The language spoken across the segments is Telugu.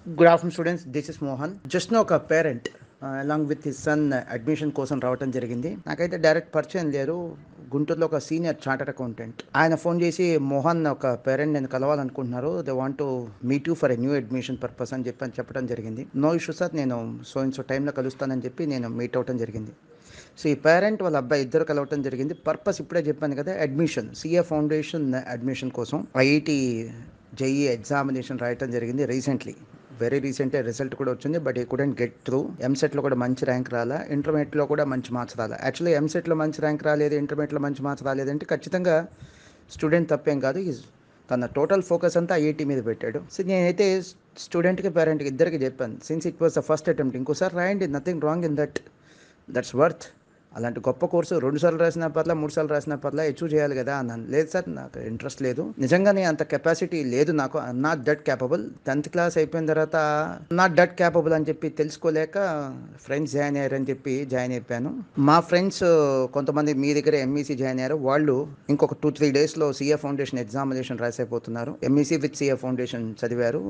Good afternoon, students. This is Mohan. Just now ఒక parent along with his son admission కోసం రావటం జరిగింది. నాకైతే డైరెక్ట్ పరిచయం లేరు. గుంటూరులో ఒక సీనియర్ చార్టర్డ్ అకౌంటెంట్ ఆయన ఫోన్ చేసి, మోహన్ ఒక పేరెంట్ నేను కలవాలనుకుంటున్నారు, they want to meet you for a new admission purpose అని చెప్పడం జరిగింది. నో ఇష్యూ సార్, నేను సో ఇన్ సో టైంలో కలుస్తానని చెప్పి నేను మీట్ అవ్వడం జరిగింది. సో ఈ పేరెంట్ వాళ్ళ అబ్బాయి ఇద్దరు కలవటం జరిగింది. పర్పస్ ఇప్పుడే చెప్పాను కదా, అడ్మిషన్, సిఏ ఫౌండేషన్ అడ్మిషన్ కోసం ఐఐటి జేఈ ఎగ్జామినేషన్ రాయటం జరిగింది రీసెంట్లీ. వెరీ రీసెంట్ రిజల్ట్ కూడా వచ్చింది, బట్ ఈ కుడెంట్ గెట్ త్రూ. ఎంసెట్లో కూడా మంచి ర్యాంక్ రాలా, ఇంటర్మీడియట్లో కూడా మంచి మార్క్స్ రాలా. యాక్చువల్లీ ఎంసెట్లో మంచి ర్యాంక్ రాలేదు, ఇంటర్మీడియట్లో మంచి మార్క్స్ రాలేదంటే ఖచ్చితంగా స్టూడెంట్ తప్పేం కాదు. తన టోటల్ ఫోకస్ అంతా ఐఐటి మీద పెట్టాడు. సో నేనైతే స్టూడెంట్కి పేరెంట్కి ఇద్దరికి చెప్పాను, since it was the first attempt, ఇంకోసారి రాయండి, nothing wrong in that's worth. అలాంటి గొప్ప కోర్సు 2 సార్లు రాసినా పర్లా, 3 సార్లు రాసినా పర్లా, అచీవ్ చేయాలి కదా అన్నాను. లేదు సార్, నాకు ఇంట్రెస్ట్ లేదు, నిజంగానే అంత కెపాసిటీ లేదు నాకు, not that capable. 10th class అయిపోయిన తర్వాత నాట్ దట్ క్యాపబుల్ అని చెప్పి తెలుసుకోలేక ఫ్రెండ్స్ జాయిన్ అయ్యారని చెప్పి జాయిన్ అయిపోయాను. మా ఫ్రెండ్స్ కొంతమంది మీ దగ్గర ఎంఈసీ జాయిన్ అయ్యారు. వాళ్ళు ఇంకొక 2-3 డేస్లో సిఏ ఫౌండేషన్ ఎగ్జామినేషన్ రాసైపోతున్నారు. ఎంఈసీ విత్ సిఏ ఫౌండేషన్ చదివారు,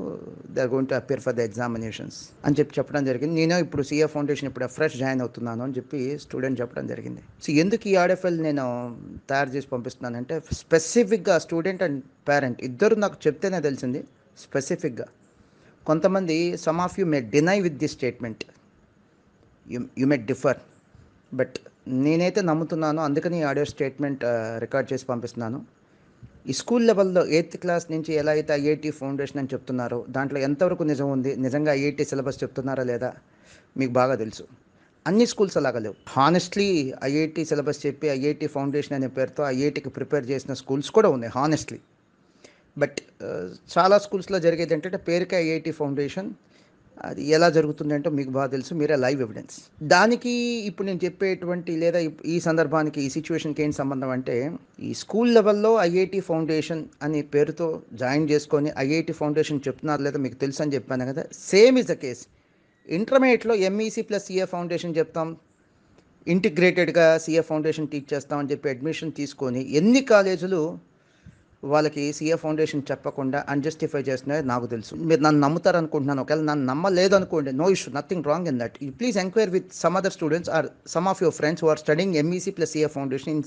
they are going to appear for the examinations అని చెప్పడం జరిగింది. నేను ఇప్పుడు సిఏ ఫౌండేషన్ ఇప్పుడు ఫ్రెష్ జాయిన్ అవుతున్నాను అని చెప్పి స్టూడెంట్ చెప్పడం జరిగింది. సో ఎందుకు ఈ ఆర్ఎఫ్ఎల్ నేను తయారు చేసి పంపిస్తున్నానంటే, స్పెసిఫిక్గా స్టూడెంట్ అండ్ పేరెంట్ ఇద్దరు నాకు చెప్తేనే తెలిసింది. స్పెసిఫిక్గా కొంతమంది, some of you may deny with this statement, you may differ, but నేనైతే నమ్ముతున్నాను, అందుకని ఆడియో స్టేట్మెంట్ రికార్డ్ చేసి పంపిస్తున్నాను. ఈ స్కూల్ లెవెల్లో 8th క్లాస్ నుంచి ఎలా అయితే ఐఐటి ఫౌండేషన్ అని చెప్తున్నారో, దాంట్లో ఎంతవరకు నిజం ఉంది, నిజంగా ఐఐటి సిలబస్ చెప్తున్నారా లేదా మీకు బాగా తెలుసు. అన్ని స్కూల్స్ అలాగా లేవు. హానెస్ట్లీ ఐఐటి సిలబస్ చెప్పి ఐఐటి ఫౌండేషన్ అనే పేరుతో ఐఐటికి ప్రిపేర్ చేసిన స్కూల్స్ కూడా ఉన్నాయి హానెస్ట్లీ. బట్ చాలా స్కూల్స్లో జరిగేది ఏంటంటే, పేరుకే ఐఐటి ఫౌండేషన్, అది ఎలా జరుగుతుందంటే మీకు బాగా తెలుసు, మీరే లైవ్ ఎవిడెన్స్. దానికి ఇప్పుడు నేను చెప్పేటువంటి లేదా ఈ సందర్భానికి ఈ సిచ్యువేషన్కి ఏంటి సంబంధం అంటే, ఈ స్కూల్ లెవెల్లో ఐఐటి ఫౌండేషన్ అనే పేరుతో జాయిన్ చేసుకొని ఐఐటి ఫౌండేషన్ చెప్తున్నారు లేదా మీకు తెలుసు అని చెప్పాను కదా, సేమ్ ఇస్ ద కేస్. ఇంటర్మీడియట్లో ఎంఈసీ ప్లస్ సిఏ ఫౌండేషన్ చెప్తాం, ఇంటిగ్రేటెడ్గా సిఏ ఫౌండేషన్ టీచ్ చేస్తామని చెప్పి అడ్మిషన్ తీసుకొని ఎన్ని కాలేజీలు వాళ్ళకి సిఏ ఫౌండేషన్ చెప్పకుండా అన్జస్టిఫై చేస్తున్నాయో నాకు తెలుసు. మీరు నన్ను నమ్ముతారు అనుకుంటున్నాను. ఒకవేళ నన్ను నమ్మలేదు అనుకోండి, no issue, nothing wrong in that. You please enquire with some other students or some of your friends who are studying MEC plus CA foundation in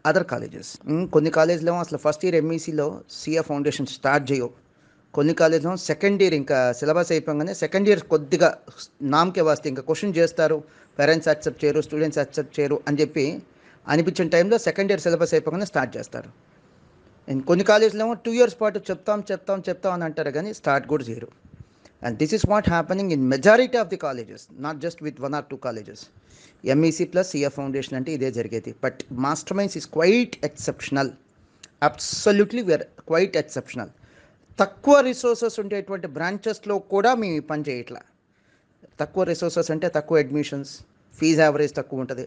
other colleges. కొన్ని కాలేజ్లో అసలు ఫస్ట్ ఇయర్ ఎంఈసీలో సిఏ ఫౌండేషన్ స్టార్ట్ చేయవు. కొన్ని కాలేజ్లో సెకండ్ ఇయర్ ఇంకా సిలబస్ అయిపోగానే సెకండ్ ఇయర్ కొద్దిగా నామకే వాస్తే ఇంకా క్వశ్చన్ చేస్తారు, పేరెంట్స్ యాక్సెప్ట్ చేయరు, స్టూడెంట్స్ యాక్సెప్ట్ చేయరు అని చెప్పి అనిపించిన టైంలో సెకండ్ ఇయర్ సిలబస్ అయిపోగానే స్టార్ట్ చేస్తారు. అండ్ కొన్ని కాలేజ్లో ఏమో 2 years పాటు చెప్తాం అని అంటారు, కానీ స్టార్ట్ కూడా చేయరు. And this is what happening in majority of the colleges, not just with 1 or 2 colleges. MEC plus CA foundation అంటే ఇదే జరిగేది. But Master Minds is quite exceptional, absolutely we are quite exceptional. తక్కువ రిసోర్సెస్ ఉండేటువంటి బ్రాంచెస్లో కూడా మేము పని చేయట్లా. తక్కువ రిసోర్సెస్ అంటే తక్కువ అడ్మిషన్స్, ఫీజు యావరేజ్ తక్కువ ఉంటుంది,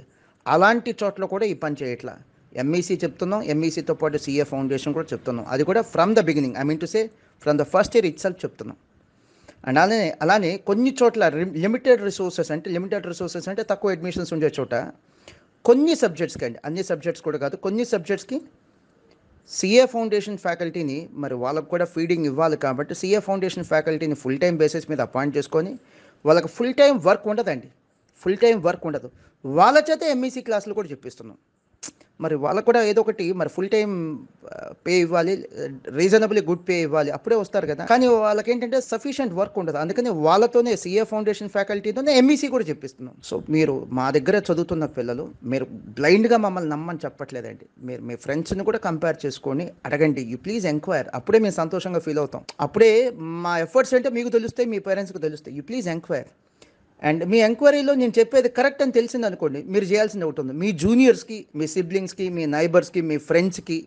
అలాంటి చోట్ల కూడా ఈ పని చేయట్లా. ఎంఈసీ చెప్తున్నాం, ఎంఈసీతో పాటు సిఏ ఫౌండేషన్ కూడా చెప్తున్నాం, అది కూడా from the beginning, I mean to say from the first year it self చెప్తున్నాం. అండ్ అలానే కొన్ని చోట్ల లిమిటెడ్ రిసోర్సెస్ అంటే తక్కువ అడ్మిషన్స్ ఉండే చోట కొన్ని సబ్జెక్ట్స్కి, అండి అన్ని సబ్జెక్ట్స్ కూడా కాదు, కొన్ని సబ్జెక్ట్స్కి సిఏ ఫౌండేషన్ ఫ్యాకల్టీని, మరి వాళ్ళకు కూడా ఫీడింగ్ ఇవ్వాలి కాబట్టి సిఏ ఫౌండేషన్ ఫ్యాకల్టీని ఫుల్ టైం బేసిస్ మీద అపాయింట్ చేసుకొని, వాళ్ళకి ఫుల్ టైం వర్క్ ఉండదండి, ఫుల్ టైం వర్క్ ఉండదు, వాళ్ళ చేత ఎంఈసీ క్లాసులు కూడా చెప్పిస్తున్నాం. మరి వాళ్ళకు కూడా ఏదో ఒకటి మరి ఫుల్ టైం పే ఇవ్వాలి, రీజనబుల్లీ గుడ్ పే ఇవ్వాలి, అప్పుడే వస్తారు కదా. కానీ వాళ్ళకి ఏంటంటే సఫిషియంట్ వర్క్ ఉండదు, అందుకని వాళ్ళతోనే సిఏ ఫౌండేషన్ ఫ్యాకల్టీతోనే ఎంఈసీ కూడా చెప్పిస్తున్నాం. సో మీరు మా దగ్గర చదువుతున్న పిల్లలు, మీరు బ్లైండ్గా మమ్మల్ని నమ్మని చెప్పట్లేదండి, మీరు మీ ఫ్రెండ్స్ని కూడా కంపేర్ చేసుకొని అడగండి, యూ ప్లీజ్ ఎంక్వైర్, అప్పుడే మేము సంతోషంగా ఫీల్ అవుతాం, అప్పుడే మా ఎఫర్ట్స్ అంటే మీకు తెలుస్తాయి, మీ పేరెంట్స్కి తెలుస్తాయి. You please enquire. అండ్ మీ ఎంక్వైరీలో నేను చెప్పేది కరెక్ట్ అని తెలిసింది అనుకోండి, మీరు చేయాల్సింది ఒకటి ఉంది, మీ జూనియర్స్కి, మీ సిబ్లింగ్స్కి, మీ నైబర్స్కి, మీ ఫ్రెండ్స్కి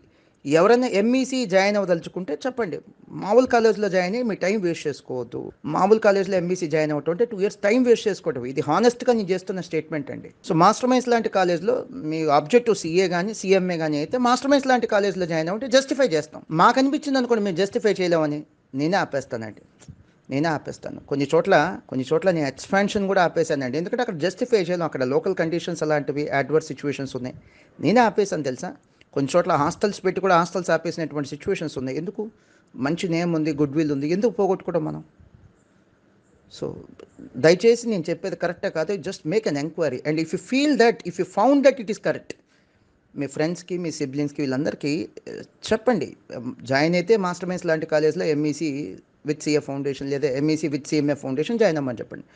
ఎవరైనా ఎంఈసీ జాయిన్ అవ్వదలుచుకుంటే చెప్పండి. మామూలు కాలేజ్లో జాయిన్ అయ్యి మీ టైం వేస్ట్ చేసుకోవద్దు. మామూలు కాలేజ్లో ఎంఈసీ జాయిన్ అవ్వటం అంటే 2 years టైం వేస్ట్ చేసుకోవటం, ఇది హానెస్ట్గా నేను చేస్తున్న స్టేట్మెంట్ అండి. సో మాస్టర్ మైండ్స్ లాంటి కాలేజ్లో మీ ఆబ్జెక్టివ్ సిఏ కానీ సిఎంఏ కానీ అయితే, మాస్టర్ మైండ్స్ లాంటి కాలేజ్లో జాయిన్ అవ్వంటే జస్టిఫై చేస్తాం. మాకు అనిపించింది అనుకోండి మేము జస్టిఫై చేయలేమని, నేనే ఆపేస్తానండి, నేనే ఆపేస్తాను. కొన్ని చోట్ల నేను ఎక్స్పాన్షన్ కూడా ఆపేశానండి, ఎందుకంటే అక్కడ జస్టిఫై చేయలేం, అక్కడ లోకల్ కండిషన్స్ అలాంటివి, అడ్వర్స్ సిచ్యువేషన్స్ ఉన్నాయి, నేనే ఆపేసాను తెలుసా. కొన్ని చోట్ల హాస్టల్స్ పెట్టి కూడా హాస్టల్స్ ఆపేసినటువంటి సిచ్యువేషన్స్ ఉన్నాయి. ఎందుకు? మంచి నేమ్ ఉంది, గుడ్ విల్ ఉంది, ఎందుకు పోగొట్టుకోవడం మనం? సో దయచేసి నేను చెప్పేది కరెక్టా కాదు, just make an enquiry. And if you found that it is correct, మీ ఫ్రెండ్స్కి, మీ సిబ్లింగ్స్కి, వీళ్ళందరికీ చెప్పండి. జాయిన్ అయితే మాస్టర్ మైండ్స్ లాంటి కాలేజ్లో ఎంఈసీ విత్ సిఏ ఫౌండేషన్ లేదా MEC with CMA foundation join అవ్వమని చెప్పండి.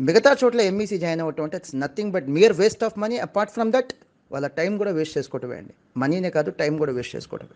మిగతా చోట్ల ఎంఈసీ జాయిన్ అవ్వటం అంటే it's nothing but mere waste of money. Apart from that వాళ్ళ టైం కూడా వేస్ట్ చేసుకోవటమే అండి. మనీనే కాదు, టైం కూడా వేస్ట్ చేసుకోవటమే.